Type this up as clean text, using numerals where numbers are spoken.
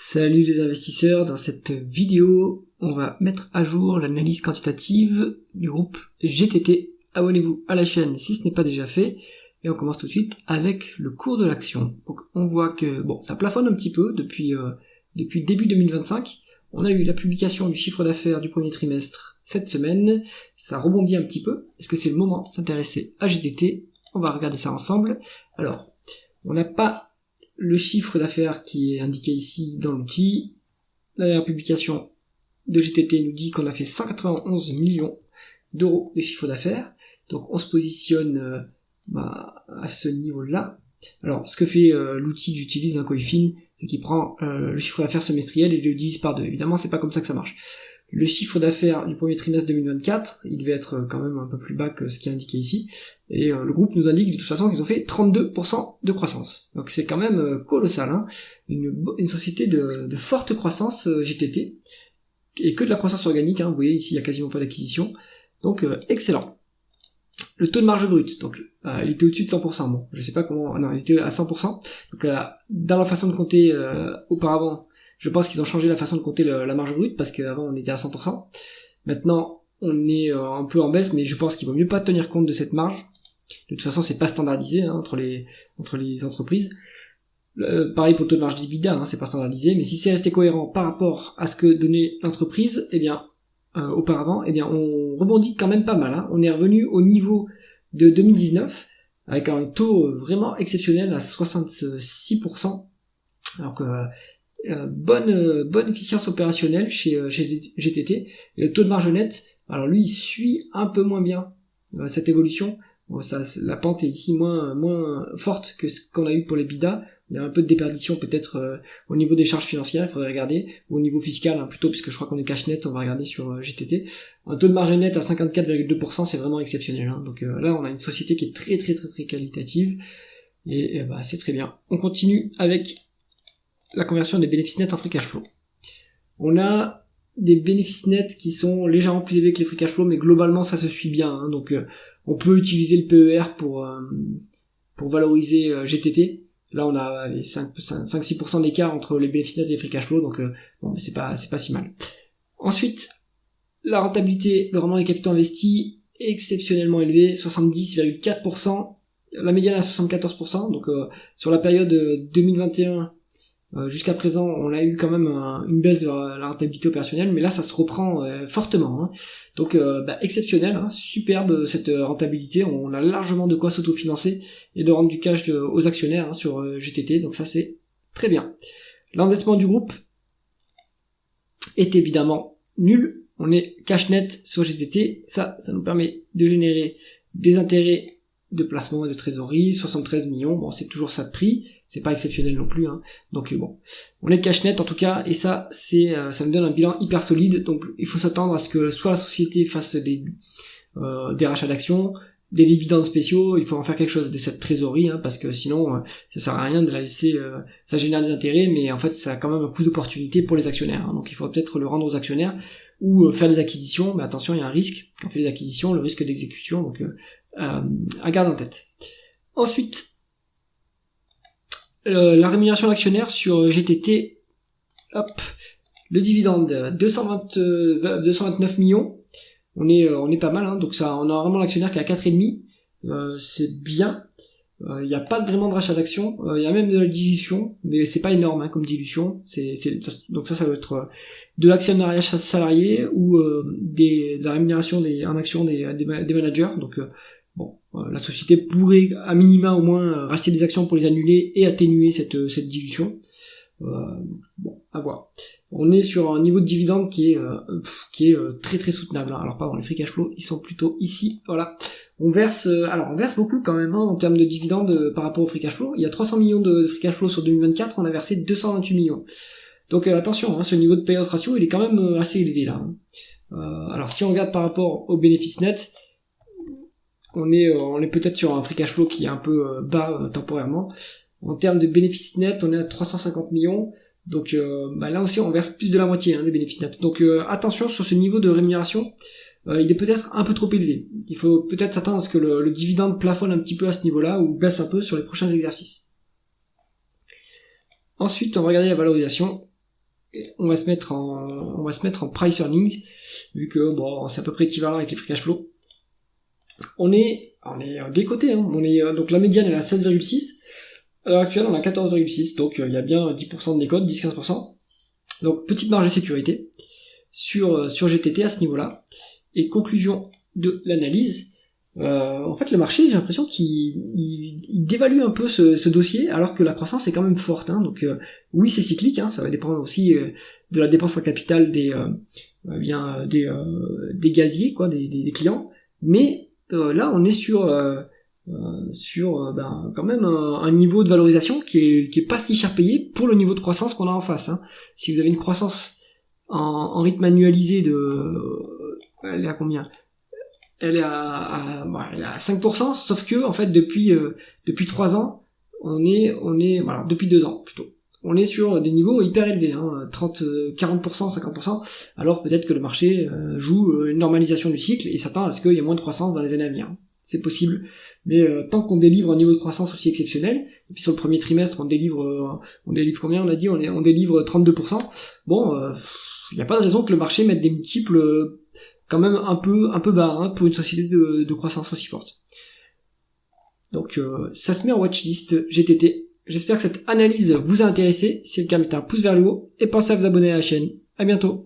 Salut les investisseurs, dans cette vidéo, on va mettre à jour l'analyse quantitative du groupe GTT. Abonnez-vous à la chaîne si ce n'est pas déjà fait. Et on commence tout de suite avec le cours de l'action. Donc on voit que ça plafonne un petit peu depuis début 2025. On a eu la publication du chiffre d'affaires du premier trimestre cette semaine. Ça rebondit un petit peu. Est-ce que c'est le moment de s'intéresser à GTT? On va regarder ça ensemble. Alors, on n'a pas le chiffre d'affaires qui est indiqué ici dans l'outil. La dernière publication de GTT nous dit qu'on a fait 191 millions d'euros de chiffre d'affaires. Donc on se positionne à ce niveau-là. Alors ce que fait l'outil que j'utilise, Coifin, c'est qu'il prend le chiffre d'affaires semestriel et le divise par 2. Évidemment, c'est pas comme ça que ça marche. Le chiffre d'affaires du premier trimestre 2024, il devait être quand même un peu plus bas que ce qui est indiqué ici. Et le groupe nous indique de toute façon qu'ils ont fait 32% de croissance. Donc c'est quand même colossal, hein. Une société de forte croissance GTT, et que de la croissance organique, hein. Vous voyez ici il n'y a quasiment pas d'acquisition. Donc excellent. Le taux de marge brute, donc il était au-dessus de 100%. Bon, je sais pas comment, non, il était à 100%. Donc dans la façon de compter auparavant, je pense qu'ils ont changé la façon de compter la marge brute, parce qu'avant on était à 100%. Maintenant on est un peu en baisse, mais je pense qu'il vaut mieux pas tenir compte de cette marge. De toute façon c'est pas standardisé, hein, entre les entreprises. Pareil pour le taux de marge d'EBITDA, hein, c'est pas standardisé, mais si c'est resté cohérent par rapport à ce que donnait l'entreprise, eh bien auparavant, eh bien on rebondit quand même pas mal, hein. On est revenu au niveau de 2019 avec un taux vraiment exceptionnel à 66%. Alors que bonne efficience opérationnelle chez GTT. Et le taux de marge nette, alors lui il suit un peu moins bien cette évolution. Bon, la pente est ici moins forte que ce qu'on a eu pour les BIDA. Il y a un peu de déperdition peut-être au niveau des charges financières, il faudrait regarder, ou au niveau fiscal, hein, plutôt, puisque je crois qu'on est cash net, on va regarder sur GTT. Un taux de marge nette à 54,2%, c'est vraiment exceptionnel, hein. Donc là on a une société qui est très très très très qualitative, et c'est très bien. On continue avec la conversion des bénéfices nets en free cash flow. On a des bénéfices nets qui sont légèrement plus élevés que les free cash flow, mais globalement ça se suit bien, hein. Donc on peut utiliser le PER pour valoriser GTT. Là on a les 5-6% d'écart entre les bénéfices nets et les free cash flow, donc mais c'est pas si mal. Ensuite, la rentabilité, le rendement des capitaux investis est exceptionnellement élevé, 70,4%, la médiane à 74%, donc sur la période 2021 jusqu'à présent, on a eu quand même une baisse de la rentabilité opérationnelle, mais là ça se reprend fortement, hein. Donc exceptionnel, hein, superbe cette rentabilité, on a largement de quoi s'autofinancer et de rendre du cash aux actionnaires, hein, sur GTT, donc ça c'est très bien. L'endettement du groupe est évidemment nul, on est cash net sur GTT, ça nous permet de générer des intérêts de placement et de trésorerie, 73 millions, bon c'est toujours ça de prix, c'est pas exceptionnel non plus, hein. Donc on est cash net en tout cas, et ça me donne un bilan hyper solide. Donc il faut s'attendre à ce que soit la société fasse des rachats d'actions, des dividendes spéciaux, il faut en faire quelque chose de cette trésorerie, hein, parce que sinon ça sert à rien de la laisser, ça génère des intérêts, mais en fait ça a quand même un coût d'opportunité pour les actionnaires, hein. Donc il faut peut-être le rendre aux actionnaires, ou faire des acquisitions, mais attention, il y a un risque quand on fait des acquisitions, le risque d'exécution, donc à garder en tête. Ensuite, la rémunération d'actionnaire sur GTT, le dividende 229 millions, on est pas mal, hein, donc ça, on a vraiment l'actionnaire qui est à 4,5, c'est bien. Il n'y a pas vraiment de rachat d'actions, il y a même de la dilution, mais c'est pas énorme, hein, comme dilution. Donc ça doit être de l'actionnariat salarié ou de la rémunération en actions des managers. Donc la société pourrait à minima au moins racheter des actions pour les annuler et atténuer cette dilution. À voir. On est sur un niveau de dividende qui est très très soutenable, hein. Alors pardon, les free cash flow ils sont plutôt ici, voilà. On verse beaucoup quand même, hein, en termes de dividendes par rapport au free cash flow. Il y a 300 millions de free cash flow sur 2024, on a versé 228 millions. Donc attention, hein, ce niveau de payout ratio il est quand même assez élevé là, hein. Alors si on regarde par rapport aux bénéfices nets, on est peut-être sur un free cash flow qui est un peu bas temporairement. En termes de bénéfices nets, on est à 350 millions. Donc là aussi, on verse plus de la moitié, hein, des bénéfices nets. Donc attention sur ce niveau de rémunération, il est peut-être un peu trop élevé. Il faut peut-être s'attendre à ce que le dividende plafonne un petit peu à ce niveau-là, ou baisse un peu sur les prochains exercices. Ensuite, on va regarder la valorisation. on va se mettre en price earning, vu que bon, c'est à peu près équivalent avec les free cash flow. On est des côtés, hein. Donc la médiane elle est à 16,6. À l'heure actuelle, on a 14,6, donc il y a bien 10% de décote, 10-15%. Donc petite marge de sécurité sur GTT à ce niveau-là. Et conclusion de l'analyse, en fait le marché, j'ai l'impression qu'il dévalue un peu ce dossier, alors que la croissance est quand même forte, hein. Donc oui, c'est cyclique, hein, ça va dépendre aussi de la dépense en capital des gaziers, quoi, des clients. Mais là, on est sur quand même un niveau de valorisation qui est pas si cher payé pour le niveau de croissance qu'on a en face, hein. Si vous avez une croissance en rythme annualisé elle est à combien? Elle est à 5%, sauf que en fait depuis 3 ans, depuis 2 ans plutôt, on est sur des niveaux hyper élevés, hein, 40%, 50%, alors peut-être que le marché joue une normalisation du cycle et s'attend à ce qu'il y ait moins de croissance dans les années à venir. C'est possible, mais tant qu'on délivre un niveau de croissance aussi exceptionnel, et puis sur le premier trimestre on délivre combien, on a dit, on délivre 32%, bon, il n'y a pas de raison que le marché mette des multiples quand même un peu bas, hein, pour une société de croissance aussi forte. Donc ça se met en watchlist GTT. J'espère que cette analyse vous a intéressé. Si c'est le cas, mettez un pouce vers le haut et pensez à vous abonner à la chaîne. À bientôt.